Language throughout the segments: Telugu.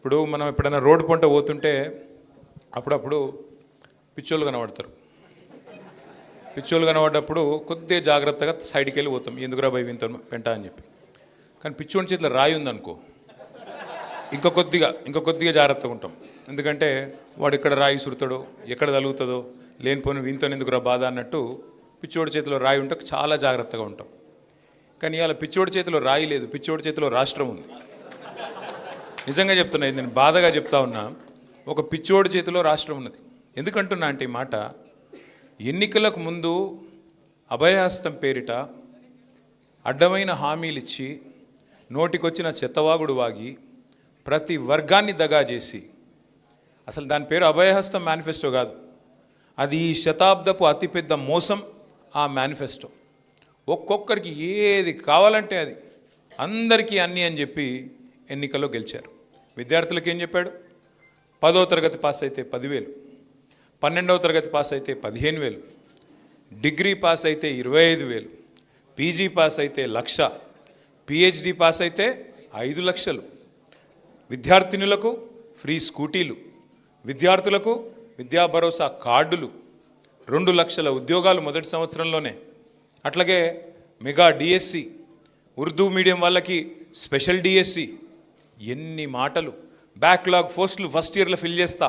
ఇప్పుడు మనం ఎప్పుడైనా రోడ్డు పంట పోతుంటే అప్పుడప్పుడు పిచ్చోళ్ళు కనబడతారు. పిచ్చోళ్ళు కనబడ్డప్పుడు కొద్దిగా జాగ్రత్తగా సైడ్కి వెళ్ళి పోతాం, ఎందుకురా భయ వింత పెంట అని చెప్పి. కానీ పిచ్చోని చేతిలో రాయి ఉందనుకో, ఇంకా కొద్దిగా జాగ్రత్తగా ఉంటాం. ఎందుకంటే వాడు ఎక్కడ రాయి సురుతాడో, ఎక్కడ తలుగుతుందో, లేనిపోయిన వింతని ఎందుకురా బాధ అన్నట్టు పిచ్చోడి చేతిలో రాయి ఉంటే చాలా జాగ్రత్తగా ఉంటాం. కానీ ఇవాళ పిచ్చోడి చేతిలో రాయి లేదు, పిచ్చోడి చేతిలో రాష్ట్రం ఉంది. నిజంగా చెప్తున్నా, నేను బాధగా చెప్తా ఉన్నా, ఒక పిచ్చోడి చేతిలో రాష్ట్రం ఉన్నది. ఎందుకంటున్నా అంటే ఈ మాట, ఎన్నికలకు ముందు అభయహస్తం పేరిట అడ్డమైన హామీలు ఇచ్చి నోటికొచ్చిన చెత్తవాగుడు వాగి ప్రతి వర్గాన్ని దగా చేసి, అసలు దాని పేరు అభయహస్తం మేనిఫెస్టో కాదు, అది ఈ శతాబ్దపు అతిపెద్ద మోసం. ఆ మేనిఫెస్టో ఒక్కొక్కరికి ఏది కావాలంటే అది, అందరికీ అన్నీ అని చెప్పి ఎన్నికల్లో గెలిచారు. విద్యార్థులకు ఏం చెప్పాడు? 10వ తరగతి పాస్ అయితే 10,000, 12వ తరగతి పాస్ అయితే 15,000, డిగ్రీ పాస్ అయితే 25,000, పీజీ పాస్ అయితే 1,00,000, పిహెచ్డి పాస్ అయితే 5 లక్షలు. విద్యార్థినులకు ఫ్రీ స్కూటీలు, విద్యార్థులకు విద్యా భరోసా కార్డులు, 2 లక్షల ఉద్యోగాలు మొదటి సంవత్సరంలోనే. అట్లాగే మెగా డిఎస్సి, ఉర్దూ మీడియం వాళ్ళకి స్పెషల్ డిఎస్సి. ఎన్ని మాటలు! బ్యాక్లాగ్ పోస్టులు ఫస్ట్ ఇయర్లో ఫిల్ చేస్తా,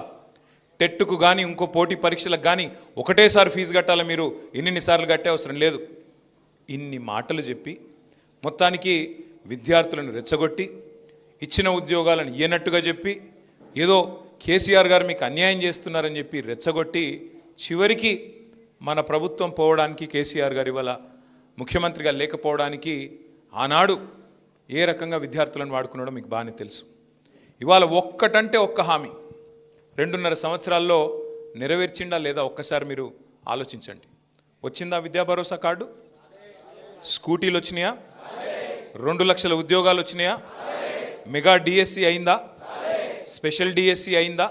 టెట్కు కానీ ఇంకో పోటీ పరీక్షలకు కానీ ఒకటేసారి ఫీజు కట్టాలి, మీరు ఎన్నిసార్లు కట్టే అవసరం లేదు. ఇన్ని మాటలు చెప్పి మొత్తానికి విద్యార్థులను రెచ్చగొట్టి, ఇచ్చిన ఉద్యోగాలను ఇయ్యనట్టుగా చెప్పి, ఏదో కేసీఆర్ గారు మీకు అన్యాయం చేస్తున్నారని చెప్పి రెచ్చగొట్టి, చివరికి మన ప్రభుత్వం పోవడానికి, కేసీఆర్ గారి వల్ల ముఖ్యమంత్రిగా లేకపోవడానికి ఆనాడు ఏ రకంగా విద్యార్థులను వాడుకున్నాడో మీకు బాగానే తెలుసు. ఇవాళ ఒక్కటంటే ఒక్క హామీ 2.5 సంవత్సరాల్లో నెరవేర్చిండా లేదా ఒక్కసారి మీరు ఆలోచించండి. వచ్చిందా విద్యా భరోసా కార్డు? స్కూటీలు వచ్చినాయా? 2 లక్షల ఉద్యోగాలు వచ్చినాయా? మెగా డిఎస్సి అయిందా? స్పెషల్ డిఎస్సి అయిందా?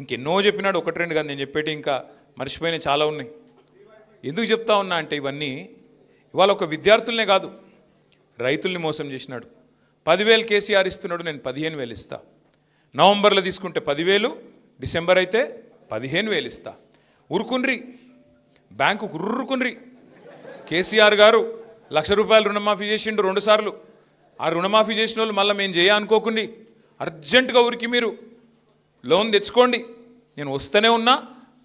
ఇంకెన్నో చెప్పినాడు, 1-2 కాదు నేను చెప్పేటి, ఇంకా మర్చిపోయిన చాలా ఉన్నాయి. ఎందుకు చెప్తా ఉన్నా అంటే ఇవన్నీ ఇవాళ ఒక విద్యార్థులనే కాదు, రైతుల్ని మోసం చేసినాడు. 10,000 కేసీఆర్ ఇస్తున్నాడు, నేను 15,000 ఇస్తా. నవంబర్లో తీసుకుంటే 10,000, డిసెంబర్ అయితే 15,000 ఇస్తా. ఉరుకున్రి, బ్యాంకు ఉర్రుకున్రి. కేసీఆర్ గారు ₹1,00,000 రుణమాఫీ చేసిండు 2 సార్లు. ఆ రుణమాఫీ చేసిన వాళ్ళు మళ్ళీ మేము అనుకోకండి, అర్జెంటుగా ఊరికి మీరు లోన్ తెచ్చుకోండి, నేను వస్తూనే ఉన్నా,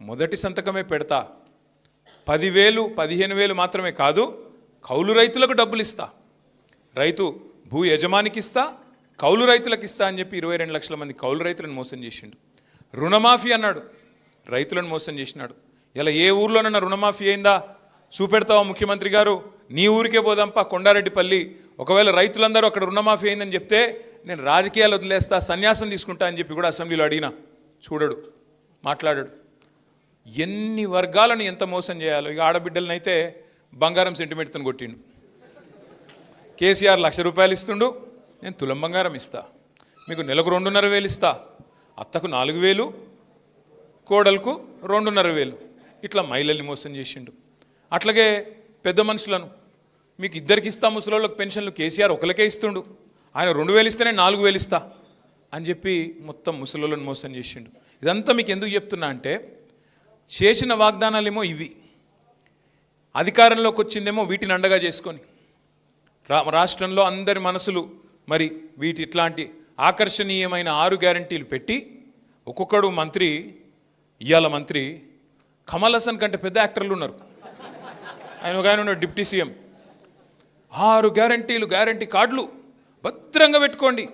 మొదటి సంతకమే పెడతా. 10,000, 15,000 మాత్రమే కాదు, కౌలు రైతులకు డబ్బులు ఇస్తా, రైతు భూ యజమానికి ఇస్తా, కౌలు రైతులకు ఇస్తా అని చెప్పి 22 లక్షల మంది కౌలు రైతులను మోసం చేసిండు. రుణమాఫీ అన్నాడు, రైతులను మోసం చేసినాడు. ఇలా ఏ ఊర్లోనన్నా రుణమాఫీ అయిందా చూపెడతావా ముఖ్యమంత్రి గారు? నీ ఊరికే పోదాంపా, కొండారెడ్డిపల్లి. ఒకవేళ రైతులందరూ అక్కడ రుణమాఫీ అయిందని చెప్తే నేను రాజకీయాలు వదిలేస్తా, సన్యాసం తీసుకుంటా అని చెప్పి కూడా అసెంబ్లీలో అడిగినా, చూడడు, మాట్లాడాడు. ఎన్ని వర్గాలను ఎంత మోసం చేయాలో. ఇక ఆడబిడ్డలను అయితే బంగారం సెంటిమెంట్తో కొట్టిండు. కేసీఆర్ ₹1,00,000 ఇస్తుండు, నేను తులం బంగారం ఇస్తా, మీకు నెలకు 2,500 ఇస్తా, అత్తకు 4,000, కోడలకు 2,500. ఇట్లా మహిళల్ని మోసం చేసిండు. అట్లాగే పెద్ద మనుషులను, మీకు 2కి ఇస్తా ముసలోళ్ళకి పెన్షన్లు, కేసీఆర్ ఒకరికే ఇస్తుండు, ఆయన 2,000 ఇస్తేనే 4,000 ఇస్తా అని చెప్పి మొత్తం ముసలోళ్ళను మోసం చేసిండు. ఇదంతా మీకు ఎందుకు చెప్తున్నా అంటే, చేసిన వాగ్దానాలేమో ఇవి, అధికారంలోకి వచ్చిందేమో వీటిని అండగా చేసుకొని రాష్ట్రంలో అందరి మనసులు మరి వీటి ఇట్లాంటి ఆకర్షణీయమైన 6 గ్యారంటీలు పెట్టి, ఒక్కొక్కడు మంత్రి, ఇవాళ మంత్రి కమల్ హాసన్ కంటే పెద్ద యాక్టర్లు ఉన్నారు. ఆయన ఒక ఆయన ఉన్నాడు డిప్యూటీ సీఎం. 6 గ్యారంటీలు, గ్యారంటీ కార్డులు భద్రంగా పెట్టుకోండి,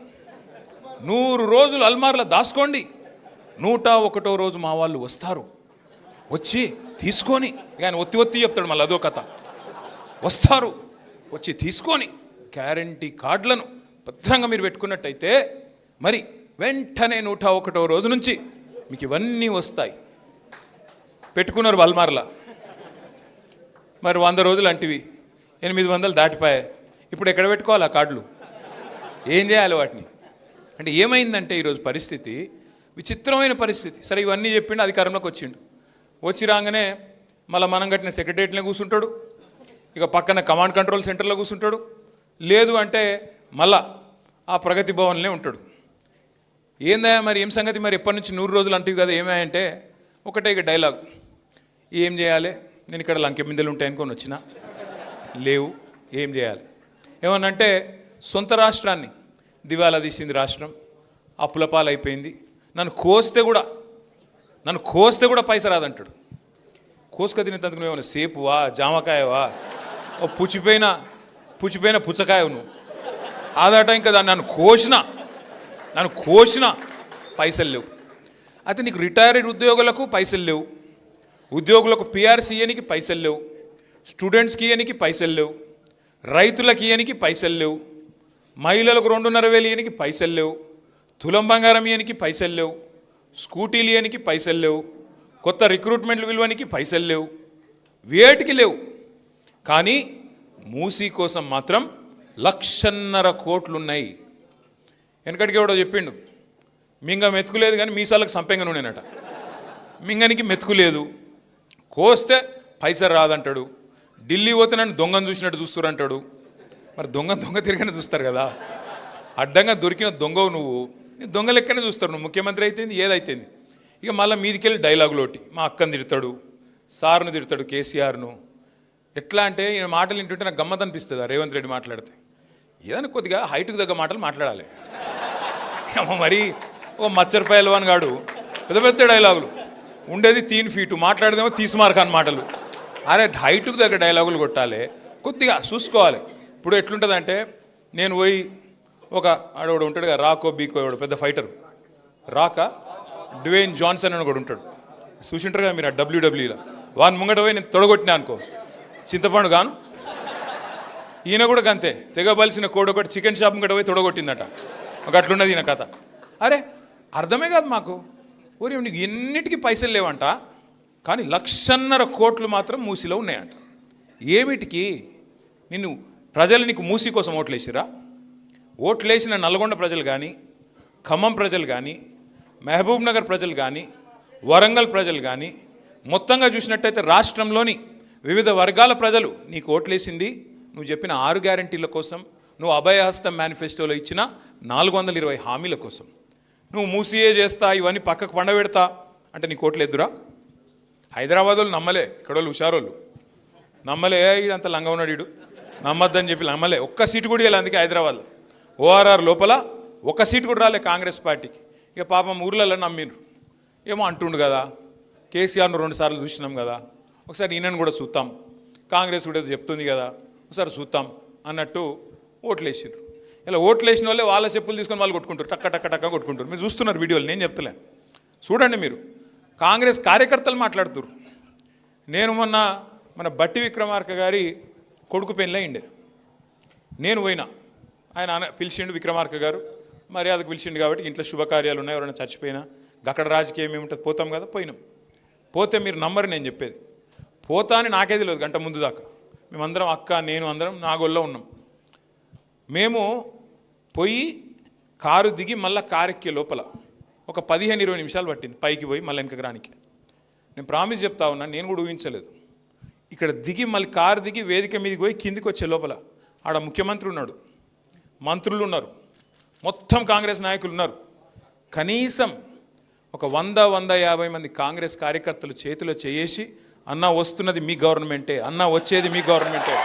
100 రోజులు అల్మార్లో దాసుకోండి, 101వ రోజు మా వాళ్ళు వస్తారు, వచ్చి తీసుకొని, ఆయన ఒత్తి చెప్తాడు మళ్ళీ అదో కథ, వస్తారు వచ్చి తీసుకొని గ్యారంటీ కార్డులను భద్రంగా మీరు పెట్టుకున్నట్టయితే మరి వెంటనే 101వ రోజు నుంచి మీకు ఇవన్నీ వస్తాయి. పెట్టుకున్నారు అల్మార్లా, మరి 100 రోజులు అంటివి 800 దాటిపోయాయి. ఇప్పుడు ఎక్కడ పెట్టుకోవాలి ఆ కార్డులు? ఏం చేయాలి వాటిని? అంటే ఏమైందంటే ఈరోజు పరిస్థితి విచిత్రమైన పరిస్థితి. సరే ఇవన్నీ చెప్పిండు, అధికారంలోకి వచ్చిండు. వచ్చి రాగానే మళ్ళీ మనం కట్టిన సెక్రటరియట్నే కూర్చుంటాడు, ఇక పక్కన కమాండ్ కంట్రోల్ సెంటర్లో కూర్చుంటాడు, లేదు అంటే మళ్ళా ఆ ప్రగతి భవన్లే ఉంటాడు. ఏందా మరి ఏం సంగతి మరి ఎప్పటి నుంచి 100 రోజులు అంటివి కదా ఏమాయంటే ఒకటే ఇక డైలాగ్, ఏం చేయాలి నేను ఇక్కడ లంకె బిందెలు ఉంటాయనుకొని వచ్చిన లేవు, ఏం చేయాలి ఏమనంటే సొంత రాష్ట్రాన్ని దివాలా తీసింది రాష్ట్రం, అప్పుల పాలైపోయింది, నన్ను కోస్తే కూడా పైస రాదంటాడు. కోసుక తినేందుకు ఏమన్నా సేపువా జామకాయవా ఓ పుచ్చిపోయిన పుచ్చకాయ నువ్వు ఆదాట ఇంకా దాన్ని నన్ను కోసిన పైసలు లేవు. అయితే నీకు రిటైర్డ్ ఉద్యోగులకు పైసలు లేవు, ఉద్యోగులకు పిఆర్సీ ఇయ్యనికి పైసలు లేవు, స్టూడెంట్స్కి ఇయ్యనికి పైసలు లేవు, రైతులకు ఇయ్యనికి పైసలు లేవు, మహిళలకు 2,500 ఇయ్యనికి పైసలు లేవు, తులం బంగారం ఇయ్యనికి పైసలు లేవు, స్కూటీలు ఇయ్యనికి పైసలు లేవు, కొత్త రిక్రూట్మెంట్లు విలువనికి పైసలు లేవు, వేటికి లేవు. కానీ మూసీ కోసం మాత్రం 1,50,000 కోట్లు ఉన్నాయి. వెనకటికి ఎవడో చెప్పిండు, మింగ మెతుకులేదు కానీ మీసాలకు సంపెంగ నూనెనట. మింగనికి మెతుకులేదు, కోస్తే పైసలు రాదంటాడు. ఢిల్లీ పోతే నన్ను దొంగను చూసినట్టు చూస్తారు అంటాడు. మరి దొంగ తిరిగానే చూస్తారు కదా, అడ్డంగా దొరికిన దొంగవు నువ్వు, దొంగ లెక్కనే చూస్తారు. నువ్వు ముఖ్యమంత్రి అయితేంది ఏదైతేంది. ఇక మళ్ళీ మీదికెళ్ళి డైలాగులోటి మా అక్కని తిడతాడు, సార్ను తిడతాడు, కేసీఆర్ను. ఎట్లా అంటే ఈయన మాటలు వింటుంటే నాకు గమ్మత్ అనిపిస్తుంది. రేవంత్ రెడ్డి మాట్లాడితే ఏదైనా కొద్దిగా హైట్కి తగ్గ మాటలు మాట్లాడాలి. మరి ఓ మచ్చర్ పైల్వాన్ గాడు పెద్ద డైలాగులు ఉండేది 3 ఫీటు, మాట్లాడేదేమో 30 మార్క్ అని మాటలు. అరే హైట్కి తగ్గ డైలాగులు కొట్టాలి, కొద్దిగా చూసుకోవాలి. ఇప్పుడు ఎట్లుంటుందంటే నేను పోయి ఒక ఆడవాడు ఉంటాడు కదా, రాకో బీకో వాడు పెద్ద ఫైటర్, డ్వేన్ జాన్సన్ అని కూడా ఉంటాడు, చూసింటారు కదా మీరు ఆ WWEలో. వాని ముంగట పోయి నేను తొడగొట్టినా అనుకో చింతపండు గాను, ఈయన కూడా గంతే తెగ బలిసిన కోడి ఒకటి చికెన్ షాప్ ముంగట పోయి తొడగొట్టిందట. ఒక అట్లున్నది ఈయన కథ. అరే అర్థమే కాదు మాకు, ఊరి నీకు ఎన్నిటికీ పైసలు లేవంట, కానీ 1,50,000 కోట్లు మాత్రం మూసీలో ఉన్నాయంట. ఏమిటికి? ప్రజలు నీకు మూసీ కోసం ఓట్లేసిరా? ఓట్లేసిన నల్గొండ ప్రజలు కానీ, ఖమ్మం ప్రజలు కానీ, మహబూబ్ నగర్ ప్రజలు కానీ, వరంగల్ ప్రజలు కానీ, మొత్తంగా చూసినట్టయితే రాష్ట్రంలోని వివిధ వర్గాల ప్రజలు నీకు ఓట్లేసింది నువ్వు చెప్పిన 6 గ్యారంటీల కోసం, నువ్వు అభయహస్తం మేనిఫెస్టోలో ఇచ్చిన 420 హామీల కోసం. నువ్వు మూసీయే చేస్తా, ఇవన్నీ పక్కకు పండబెడతా అంటే నీకు ఓట్లేదురా? హైదరాబాద్ వాళ్ళు నమ్మలే, ఇక్కడ వాళ్ళు హుషారోళ్ళు నమ్మలే, ఈడంత లంగా ఉన్నాడు ఈడు నమ్మద్దని చెప్పి నమ్మలే. ఒక్క సీటు కూడా ఇలా. అందుకే హైదరాబాద్లో ఓఆర్ఆర్ లోపల ఒక్క సీటు కూడా రాలే కాంగ్రెస్ పార్టీకి. ఇక పాపం ఊర్లలో నమ్మిండ్రు, ఏమో అంటుండు కదా, కేసీఆర్ను 2 సార్లు చూసినాం కదా, ఒకసారి ఈయనను కూడా చూద్దాం, కాంగ్రెస్ కూడా చెప్తుంది కదా ఒకసారి చూద్దాం అన్నట్టు ఓట్లేసారు. ఇలా ఓట్లేసిన వాళ్ళే వాళ్ళ చెప్పులు తీసుకొని వాళ్ళు కొట్టుకుంటారు, టక్క కొట్టుకుంటారు. మీరు చూస్తున్నారు వీడియోలు, నేను చెప్తలే, చూడండి మీరు. కాంగ్రెస్ కార్యకర్తలు మాట్లాడుతున్నారు. నేను మన బట్టి విక్రమార్క గారి కొడుకు పెళ్ళి అయిండే, నేను పోయినా, ఆయన పిలిచిండు విక్రమార్క గారు, మర్యాదకు పిలిచిండు కాబట్టి ఇంట్లో శుభకార్యాలు ఉన్నాయి, ఎవరైనా చచ్చిపోయినా అక్కడ రాజకీయం ఏముంటుంది, పోతాం కదా, పోయినాం. పోతే మీరు నంబర్ నేను చెప్పేది, పోతా అని నాకే తెలియదు గంట ముందు దాకా. మేమందరం అక్క నేను అందరం నాగోల్లో ఉన్నాం. మేము పోయి కారు దిగి మళ్ళీ కారు ఎక్కే లోపల ఒక 15-20 నిమిషాలు పట్టింది పైకి పోయి మళ్ళీ వెనకకి రానికి. నేను ప్రామిస్ చెప్తా ఉన్నాను, నేను కూడా ఊహించలేదు. ఇక్కడ దిగి మళ్ళీ కారు దిగి వేదిక మీదకి పోయి కిందికి వచ్చే లోపల ఆడ ముఖ్యమంత్రి ఉన్నాడు, మంత్రులు ఉన్నారు, మొత్తం కాంగ్రెస్ నాయకులు ఉన్నారు. కనీసం ఒక 100-150 మంది కాంగ్రెస్ కార్యకర్తలు చేతిలో చేసి అన్న వస్తున్నది మీ గవర్నమెంటే, అన్న వచ్చేది మీ గవర్నమెంటే,